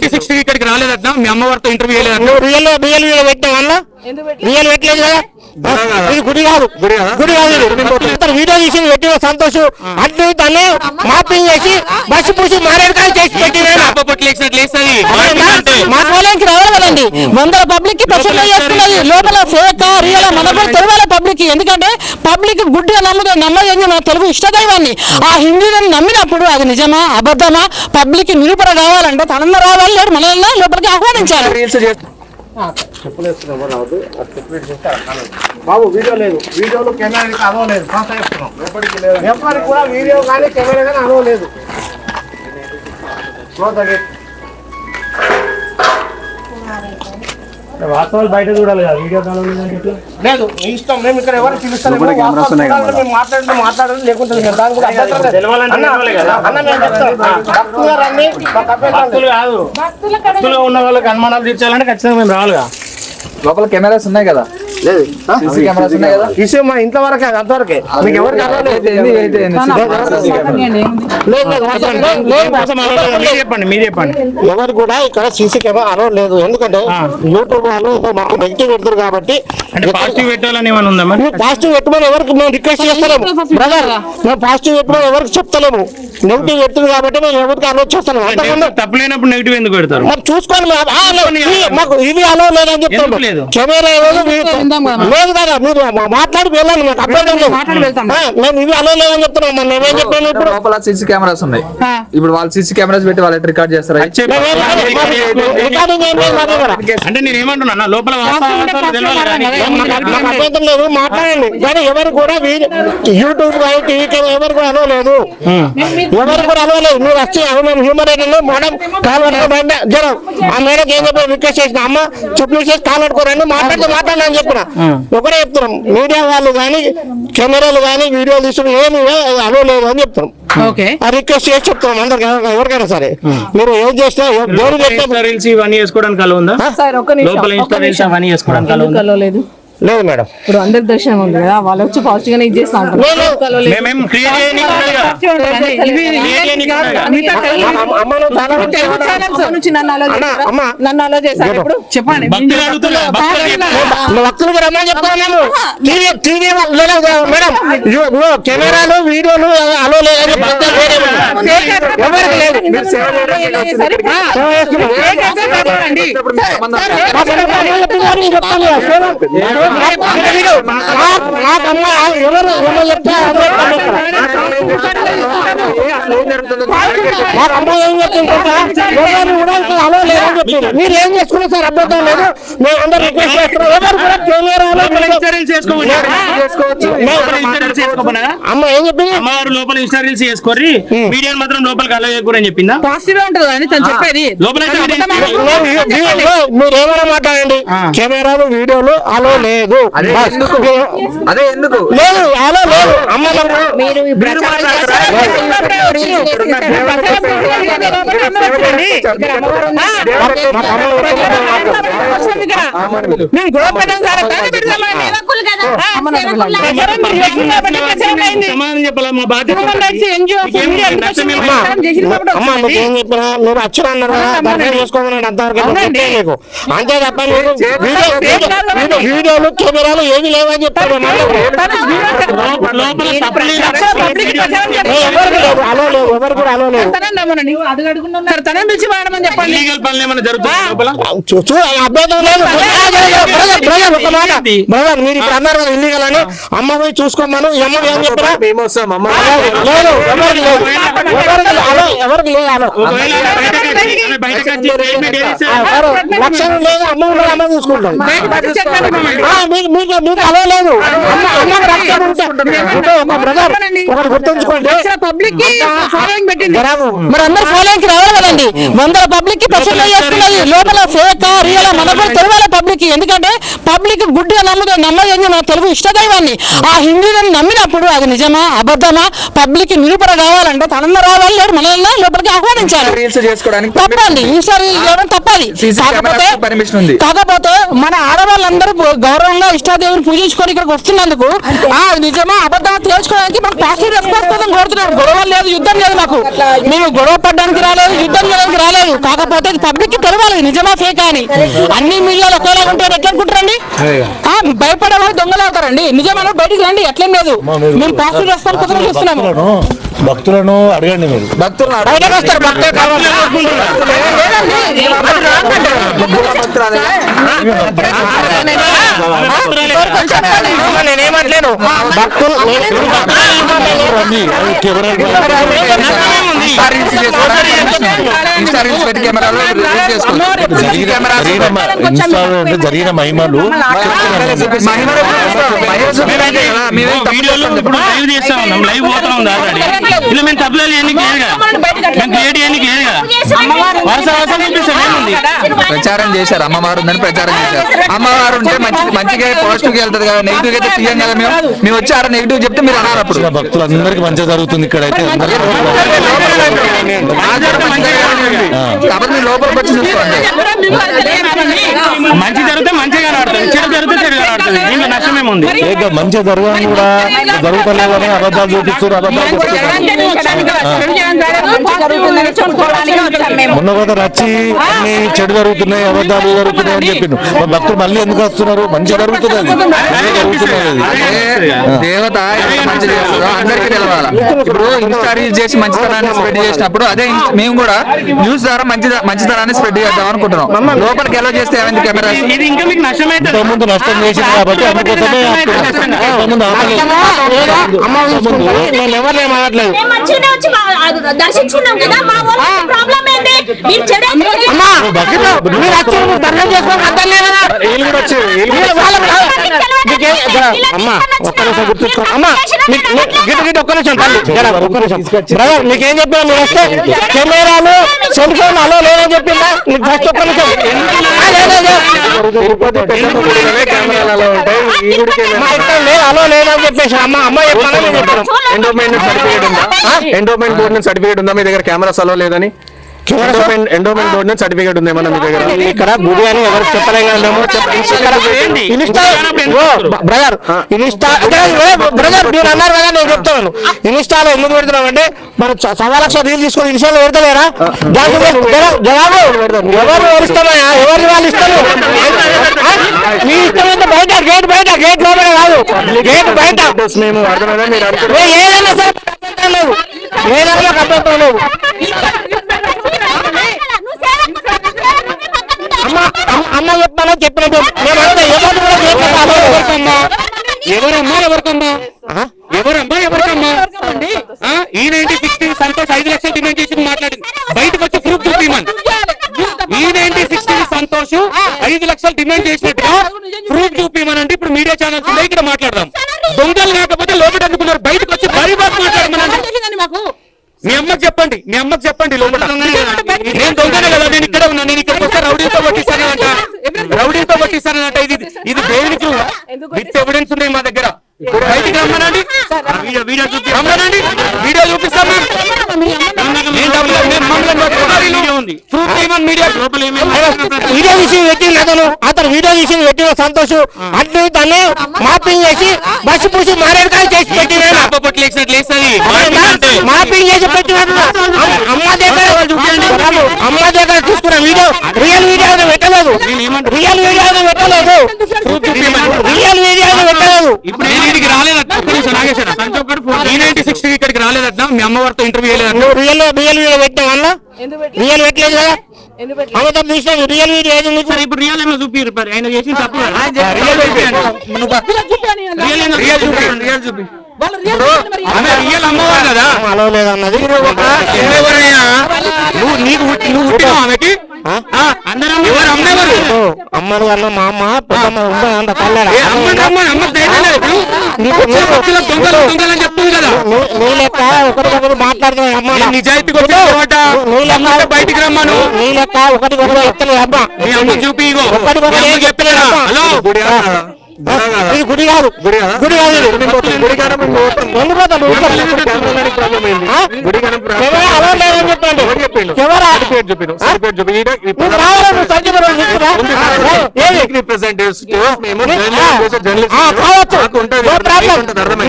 2060 ఇక్కడికి రాలేదట, మీ అమ్మవారితో ఇంటర్వ్యూ చేయలేదట. నువ్వు రియల్ పెట్టిన వల్ల రియల్ పెట్టలేదు కదా, ఇది గుడి కాదు, గుడి కాదు. వీడియో తీసి పెట్టిన సంతోష్ అన్ని దాన్ని మాపింగ్ చేసి బస్సు పూసి మారేడుకాయ చేసి పెట్టిన మా సోలానికి రావాలి కదండి. వందల పబ్లిక్ కి ప్రశ్న చేస్తున్నది లోపల ఫేక్ రియల్ మన కూడా తెలియాలి పబ్లిక్. ఎందుకంటే పబ్లిక్ గుడ్డిగా నమ్మదని మన తెలుగు ఇష్టదైవాన్ని ఆ హిందీని నమ్మినప్పుడు అది నిజమా అబద్ధమా పబ్లిక్ నిరూపణ కావాలంటే తనంద రావాలి లేదు మనల్ని లోపలికి ఆహ్వానించాలి. బాబు వీడియో లేదు, వీడియోలో కెమెరా అనుభవం లేదు, ఎప్పటికి కూడా వీడియో కానీ కెమెరా కానీ అనుభవం లేదు. వాస్తవాలు బయట చూడాలి కదా, వీడియో లేదు మీ ఇష్టం. మేము ఇక్కడ ఎవరు పిలుస్తాం మాట్లాడడం లేకుంటుంది. భక్తులు కాదు, భక్తులు ఉన్న వాళ్ళకి అనుమానాలు తీర్చాలంటే ఖచ్చితంగా మేము రావాలిగా. లోపల కెమెరాస్ ఉన్నాయి కదా, కెమెరాస్ ఉన్నాయి కదా, విషయం మా ఇంట్లో వరకే అంతవరకే. మీకు ఎవరికి చెప్పండి, మీరు చెప్పండి. ఎవరు కూడా ఇక్కడ సీసీ కెమెరా అలౌ లేదు. ఎందుకంటే యూట్యూబ్ వాళ్ళు మాకు నెగిటివ్ పెడతారు కాబట్టి. అంటే పాజిటివ్ పెట్టాలని ఏమైనా ఉందా మరి? పాజిటివ్ పెట్టమని ఎవరికి మేము రిక్వెస్ట్ చేస్తలేము బ్రదర్, మేము పాజిటివ్ పెట్టమని ఎవరికి చెప్తలేము. నెగిటివ్ పెడుతుంది కాబట్టి మేము ఎవరికి అలౌ చేస్తాము. తప్పలేనప్పుడు నెగిటివ్ ఎందుకు పెడతారు? మరి చూసుకోండి, మాకు ఇది అలౌ లేదని చెప్తాము. కెమెరా లేదు కదా, మీరు మాట్లాడి వెళ్ళండి, మాకు అభ్యంతరం లేదు. మేము ఇవి అలౌ లేదని చెప్తున్నాం. మరి మేమేం చెప్పాను ఇప్పుడు? లోపల సీసీ కెమెరాస్ ఉన్నాయి. ఇప్పుడు వాళ్ళు సీసీ కెమెరాస్ పెట్టి వాళ్ళు రికార్డ్ చేస్తారు. అంటే నేను ఏమంటున్నా, లోపల అభ్యంతరం లేదు, మాట్లాడండి. కానీ ఎవరు కూడా యూట్యూబ్ కానీ టీవీ కెమెరా ఎవరు కూడా అలౌ లేదు, ఎవరు కూడా అలౌ లేదు. మీరు వచ్చి మేము హ్యూమన్ రైట్ మేడం కాల్ పట్టుకోండి జనం. ఆ మేడం ఏం చెప్పి రిక్వెస్ట్ చేసిన అమ్మ చెప్పు చేసి కాల్ పట్టుకోరండి, మాట్లాడని చెప్పిన ఒకటే చెప్తున్నాం. మీడియా వాళ్ళు కానీ కెమెరాలు కానీ వీడియోలు తీసుకుని ఏమి అలౌ లేదు అని చెప్తున్నాం. రిక్వెస్ట్ చేసి చెప్తున్నాం అందరికి, ఎవరికైనా సరే. మీరు ఏం చేసినా రీల్స్ ఇవన్నీ చేసుకోవడానికి అలౌ ఉందా? లోపల ఇన్స్టా రీల్స్ అవన్నీ చేసుకోవడానికి అలౌ లేదు. లేదు మేడం, ఇప్పుడు అందరికి దర్శనం ఉంది కదా, వాళ్ళు వచ్చి పాజిటివ్ గానే ఇది చేస్తా ఉంటారు. నన్ను అలా చేశారు. ఇప్పుడు చెప్పండి, భక్తులకు రమ్మని చెప్తాను. మేడం కెమెరాలు వీడియోలు అలో లేదని ఎవరికి లేదు. మీరు ఏం చేసుకున్నారు సార్? అభ్యంతరం లేదు, మేము అందరూ రిక్వెస్ట్ చేస్తున్నాం. ఎవరు కూడా అమ్మ ఏం చెప్పింది? అమ్మవారు లోపల ఇన్స్టా రీల్స్ చేసుకోరి, వీడియో మాత్రం లోపలికి అలా చేయకూడదని చెప్పిందా? పాజిటివ్ ఉంటుంది అని తను చెప్పేది. మీరు ఏమైనా మాట్లాడండి, కెమెరాలు వీడియోలు అలో లేదు. అదే ఎందుకు లేదు, అలో లేదు. అమ్మ మీరు మేము గొడవ పెట్టాం సార్, సమాధానం చెప్పాలా? మా బాధ్యత. అమ్మ మీకేం చెప్పినా మీరు అచ్చరు అన్నారు కదా, దర్శనం చేసుకోమని అంతవరకు మీకు అంతే తప్ప వీడియోలు కెమెరాలు ఏమి లేవని చెప్తారు. ఎవరు కూడా అలో లేదు. అభ్యంతరం లేదు. బ్రదర్ మీరు ఇప్పుడు అన్నారు కదా ఇల్లీగల్ అని, అమ్మ పోయి చూసుకోమను. ఈ అమ్మ ఏం చెప్పినా లేదు, ఎవరికి లేదు అలో. లక్షణం లేదు, అమ్మ ఉన్నది అమ్మ చూసుకుంటాం. మీకు అలో లేదు. అమ్మకు రక్షణ ఉంటే ఒక బ్రదర్ ఒకటి గుర్తుంచుకోండి. మరి అందరు ఫాలోయింగ్ రావాలి కదండి. వందల పబ్లిక్ కి ప్రశ్న చేస్తున్నది లోపల ఫేక్ రియల్ మన కూడా తెలియాలి పబ్లిక్. ఎందుకంటే పబ్లిక్ గుడ్డిగా నమ్మదని మన తెలుగు ఇష్టదైవాన్ని ఆ హిందీని నమ్మినప్పుడు అది నిజమా అబద్ధమా పబ్లిక్ నిరూపణ కావాలంటే తనంద రావాలి లేదు మనల్ని లోపలికి ఆహ్వానించాలి. రీల్స్ చేసుకోవడానికి తప్పండి. స్టార్ చేయడం తప్పది. పర్మిషన్ ఉంది. కాకపోతే మన ఆడవాళ్ళందరూ గౌరవంగా ఇష్టాదేవిని పూజించుకొని ఇక్కడికి వస్తున్నందుకు నిజమా అబద్ధాలు తెలుసుకోవడానికి మనకు పాజిటివ్ రెస్పాన్స్ కోసం కోరుతున్నాం. గొడవ లేదు, యుద్ధం లేదు. మాకు మేము గొడవ పడడానికి రాలేదు, యుద్ధం చేయడానికి రాలేదు. కాకపోతే పబ్లిక్ కి తెలవాలి నిజమా ఫేక్ అని. అన్ని మీడియాలో ఒకేలా ఉంటే ఎట్లా అనుకుంటారండి? భయపడే వాళ్ళు దొంగలు అవుతారండి. నిజమైన బయటికి రండి, ఎట్లేం లేదు. మేము పాజిటివ్ రెస్పాన్స్ కోసం చూస్తున్నాము. భక్తులను అడగండి, మీరు భక్తులను బయటకు వస్తారు భక్తులు నేనేమట్లేను. భక్తులు జరిగిన మహిమలు లైవ్ పోతా ఉంది ఆల్రెడీ. ఇలా మేము తప్పులేదు ఎన్నిక లేదుగా, మేము క్రియేట్ ఎన్నిక లేదుగా. వరుస చూపిస్తాం ఏముంది. ప్రచారం చేశారు, అమ్మవారు ఉందని ప్రచారం చేశారు. అమ్మవారు ఉంటే మంచిగా పాజిటివ్ గా వెళ్తుంది కదా, నెగిటివ్ అయితే తీయం కదా. మేము వచ్చి ఆడ నెగిటివ్ చెప్తే మీరు అన్నారు. అప్పుడు భక్తులందరికీ మంచిగా జరుగుతుంది ఇక్కడ అయితే. కాబట్టి మీరు లోపలికి వచ్చి చూసుకోండి. మంచి జరిగితే మంచిగా ఆడుతుంది, చెడు జరిగితే చెడుగా ఆడుతుంది. దీంట్లో నష్టమేముంది? మంచిగా జరగని కూడా జరుగుతలేదని అబద్ధాలు చూపిస్తారు. మొన్న కూడా రచ్చి అన్ని చెడు జరుగుతున్నాయి, అబద్ధాలు జరుగుతున్నాయి అని చెప్పిండు. భక్తులు మళ్ళీ ఎందుకు వస్తున్నారు? మంచిగా జరుగుతున్నది, దేవత ఎంత మంచి చేస్తుందో అందరికీ తెలవాలి. ఇప్పుడు ఇన్స్టా రీల్స్ చేసి మంచితనాన్ని స్ప్రెడ్ చేసినప్పుడు అదే మేము కూడా న్యూస్ ద్వారా మంచితనాన్ని స్ప్రెడ్ చేద్దాం అనుకుంటున్నాం. లోపలికి ఎలా చేస్తే ఏమైంది? కెమెరా ఇది ఇంకా మీకు నష్టమైతే ముందు నష్టం చేసింది కాబట్టి అందుకోసమే నేను ఎవరిని మాట్లాడలేదు. దర్శించుకున్నాం కదా, మా ప్రాబ్లం ఏంటి? మీరు చెడు ఒక్క నిమిషం గుర్తుంచుకో అమ్మా. ఒక్క నిమిషం బ్రదర్, నీకేం చెప్పినా మీరు వస్తే కెమెరాలు సెల్ ఫోన్ అలో లేదని చెప్పిందా? నీకు ఫస్ట్ ఒక్క నిమిషం అలో లేదని చెప్పేసి అమ్మ చెప్పాను. నేను చెప్పాను ఎండోమెంట్ బోర్డు నుంచి సర్టిఫికేట్ ఉందా మీ దగ్గర? కెమెరాస్ అలో లేదని ఎండోమెంట్ బోర్డు నుంచి సర్టిఫికేట్ ఉంది ఏమన్నా మీ దగ్గర? ఇక్కడ గుడి అని ఎవరికి చెప్పలేము. బ్రదర్ బ్రదర్ మీరు అన్నారు కదా, నేను చెప్తాను. ఇన్స్టాలో ఎందుకు పెడుతున్నాం అంటే మనం 1,000,000 రీల్ తీసుకొని ఇన్స్టాలో పెడతలేరా? జవాబు ఎవరు ఇస్తామయ్యా? ఎవరిని వాళ్ళు ఇస్తారు? మీ ఇష్టం అయితే బయట, గేట్ బయట, గేట్ లోపల కాదు, గేట్ బయట. మేము అర్థమైనా మీరు ఏదైనా సరే లేదు, ఏదైనా అభ్యంతరం లేదు. అమ్మ చెప్పానో చెప్పినట్టు మేమంతా ఎవరమ్మా ఎవరికమ్మా E9060 సంతోష్ 5 లక్షలు డిమాండ్ చేసి మాట్లాడింది. బయటకు వచ్చి ప్రూఫ్ చూపిమని. E9060 సంతోష్ 5 లక్షలు డిమాండ్ చేసినట్టుగా ప్రూఫ్ చూపిమనంటే ఇప్పుడు మీడియా ఛానల్స్ ఉన్నాయి, ఇక్కడ మాట్లాడదాం. దొంగలు కాకపోతే లోపల అందుకున్నారు, బయటకు వచ్చి బరి బాగా మాట్లాడమనండి. మీ అమ్మకి చెప్పండి, మీ అమ్మకి చెప్పండి లోపల. నేను దొంగనే కదా, నేను ఇక్కడ ఉన్నా. నేను ఇక్కడికి వస్తే రౌడీతో పట్టిస్తానంట, రౌడీతో పట్టిస్తానంట. ఇది దేవునికి విత్ ఎవిడెన్స్ ఉన్నాయి మా దగ్గర. బయటికి రమ్మనండి, వీడియో చూపిస్తాం. వీడియో తీసి పెట్టింది అతను, వీడియో తీసి పెట్టిన సంతోష్ అడ్డు తను మాపింగ్ చేసి బస్సు పూసి మారేడుకాయ చేసి పెట్టిన మాపింగ్ చేసి పెట్టినట్టు అమ్మ దగ్గర చూసుకున్న వీడియో రియల్ వీడియో పెట్టలేదు, రియల్ వీడియో పెట్టలేదు, రియల్ వీడియో పెట్టలేదు. ఇప్పుడు ఇక్కడికి రాలేదట, E9060 ఇక్కడికి రాలేదట. మీ అమ్మవారితో ఇంటర్వ్యూ చేయలేదట. నువ్వు రియల్ వీడియో పెట్టిన వల్ల రియల్ పెట్టలేదు కదా, అబద్ధం తీసినావు. రియల్ వీడియో ఏది నీకు? ఇప్పుడు రియల్ ఏమో చూపిరు, ఆయన చేసిన తప్పు కదా. రియల్ అమ్మవారు కదా, అలో లేదన్నది. నువ్వు పుట్టినావు ఆమెకి. ఎవరు అమ్మేవారు? అమ్మడు అన్న మా అమ్మ పెద్దమ్మ అంత కళ్ళ దొంగలని చెప్తుంది కదా. నీ లెక్క ఒకరికొకరు మాట్లాడుతున్నాయి అమ్మ. నిజాయితీకి బయటికి రమ్మను. నీ లెక్క ఒకరికొకరు ఎత్తలేదు అమ్మ. మీ అమ్మ చూపి ఒకరికొకరు చెప్పలేదా? హలో ఇది గుడి కాదు గుడి కాదా? గుడి కాదు ఇది. గుడి కాడ మేము పోతాం. ఎందుకు పోతాం? నువ్వు పోతాం. కెమెరామెన్కి ప్రాబ్లం ఏంది? గుడి కాడ కెమెరా అలౌ లేదని చెప్పండి. ఎవరు చెప్పిండు? Camera certificate చూపిను. సర్టిఫికేట్ చూపి. నువ్వు రావాలా? నువ్వు సర్టిఫికేట్ తీసుకురా. ఏది? రిప్రజెంటేటివ్స్ మేము కావచ్చు. No problem.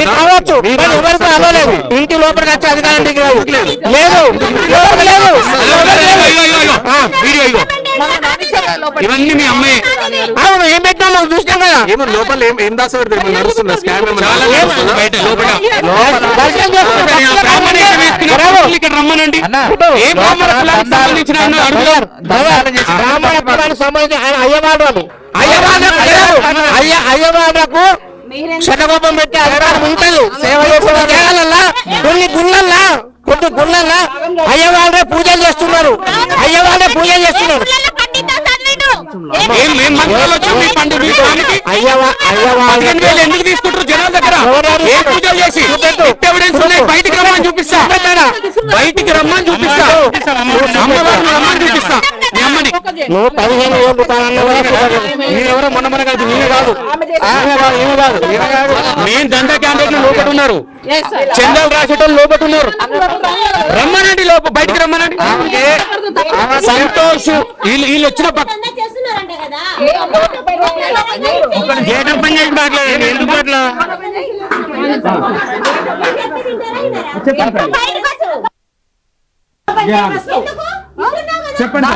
నీకు కావచ్చు. కానీ ఎవరికి అలౌ లేదు. ఇంటి లోపలికి వచ్చే అధికారం నీకు లేదు. లేదు. లోపలికి లేదు. వీడియో ఇగో ఇవన్నీ మీ అమ్మాయి. అవును, ఏం పెట్టాం నువ్వు చూసినాం కదా. ఏమో లోపల ఏం దాసపడితే నడుస్తుందా స్కామ్ బయట లోపల దర్శనం చేసుకుంటే ఇక్కడ రమ్మనండి. ఏ బ్రాహ్మణ కులానికి సంబంధించిన ఆయన అడుగుతారు. బ్రాహ్మణ కులానికి సంబంధించి ఆయన అయ్యవాడు అయ్యవాడకు శతకోపం పెట్టే అధికారం ఉంటుంది. సేవ చేసిన జాగాలల్లా కొన్ని గుళ్ళల్లా అయ్యవాళ్ళే పూజలు చేస్తున్నారు. ఏం మంత్రాలు వచ్చి మీ పండుగ మీ స్వామికి అయ్యవాళ్ళు 15,000 ఎందుకు తీసుకుంటారు జనాల దగ్గర? ఏ పూజలు చేసి ఎవిడెన్స్ ఉన్నాయి? బయటికి రమ్మని చూపిస్తా. బయటికి రమ్మని చూపిస్తా. అమ్మవారిని రమ్మని చూపిస్తా. మీ అమ్మని నువ్వు 15,000 రూపాయలు మీరెవరో మొన్న కాదు. నేనే కాదు. మెయిన్ దందా క్యాండిడేట్లు లోపల ఉన్నారు. చందాలు రాసేటోళ్ళు లోపల ఉన్నారు. రమ్మనండి బయటికి రమ్మనండి. సంతోష్ వీళ్ళు వచ్చిన చేస్తున్నారంట కదా గేటప్ పని చేసి మాట్లాడండి. ఎందుకు అట్లా చెప్పండి.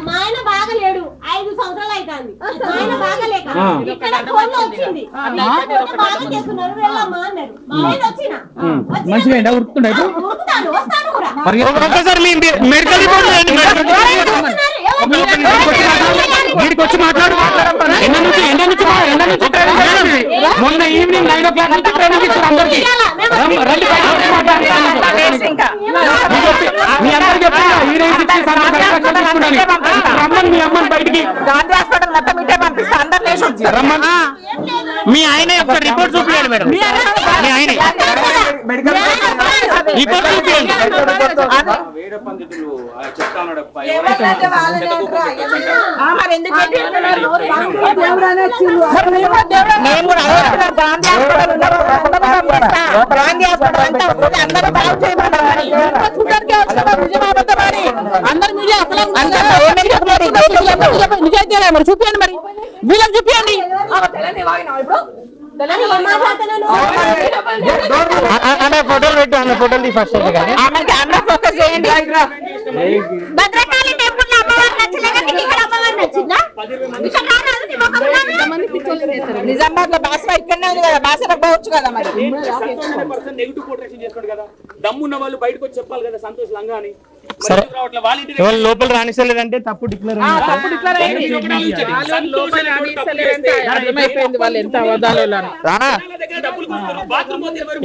మా ఆయన బాగలేడు, 5 సంవత్సరాలు అవుతుంది. మా ఆయన బాగలేక ఇక్కడ ఫోన్ లో వచ్చింది. బాగా చేస్తున్నారు వెళ్ళమ్మా అన్నారు. మా ఆయన వచ్చిన మంచిగా ఉరుకుతాను వస్తాను కూడా. ఒకసారి మీ మెడికల్ రిపోర్ట్ వీడికి వచ్చి మాట్లాడు. మొన్న ఈవినింగ్ 9 o'clock నుంచి ట్రైనింగ్ ఇస్తారు అందరికి. మీ అందరికి రమ్మని మీ అమ్మని బయటికి గాంధీ హాస్పిటల్ మొత్తం ఇటే పంపిస్తే అందరు లేచి వచ్చి రమ్మని. మీ ఆయన ఒక రిపోర్ట్ చూపించాడు మేడం. మీ ఆయన రిపోర్ట్ చూపించండి. మరి ఎందుకు పెట్టిండ్రు? నేను కూడా అదే అంటున్నాను. గాంధీ హాస్పిటల్ ఉన్నారు. గాంధీ హాస్పిటల్ అంతా వస్తుంది. అందరూ బాగు చేయమన్నారు. చూడడానికి వచ్చిన నిజమాబద్ధమని అందరు మీడియా నిజాయితీ మరి చూపించండి. మరి వీళ్ళకి చూపించండి. ఫోటోలు పెట్టు. ఆమె ఫోటోలు తీ ఫస్ట్ అయితే కానీ ఆమెకి అన్న ఫోకస్ చేయండి. భద్రకాళి టెంపుల్ లో అమ్మవారు నచ్చలేక నీకు ఇక్కడ అమ్మవారు నచ్చిందా? నిజామాబాద్ లో బాసర ఇక్కడనే ఉంది కదా. బాసరకు పోవచ్చు కదా. మరి నెగిటివ్ కోటేషన్ చేస్తాడు కదా. దమ్మున్న వాళ్ళు బయటకు వచ్చి చెప్పాలి కదా. సంతోష్ లంగా అని సరే. వాళ్ళ లోపల రాణిస్తలేదంటే తప్పు డిక్లేర్ అర్థమైపోయింది వాళ్ళు ఎంత అవధాలు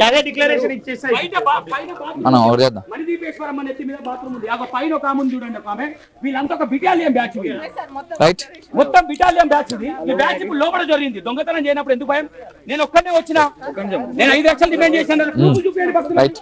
అదే డిక్లరేషన్ ఇచ్చేసాయి. మనం ఎవరు చేద్దాం. మణిదీపేశ్వరం అనే ఎత్తి మీద బాత్రూమ్ ఉంది. ఆ పైన ఒక ఆమె చూడండి. ఒక ఆమె వీళ్ళంతా ఒక బిటాలియన్ బ్యాచ్. రైట్. మొత్తం బిటాలియన్ బ్యాచ్ ఇది. ఈ బ్యాచ్ ఇప్పుడు లోపల జరిగింది. దొంగతనం చేయనప్పుడు ఎందుకు భయం? నేను ఒక్కనే వచ్చిన. నేను 5 లక్షలు డిమాండ్ చేశాను. రైట్.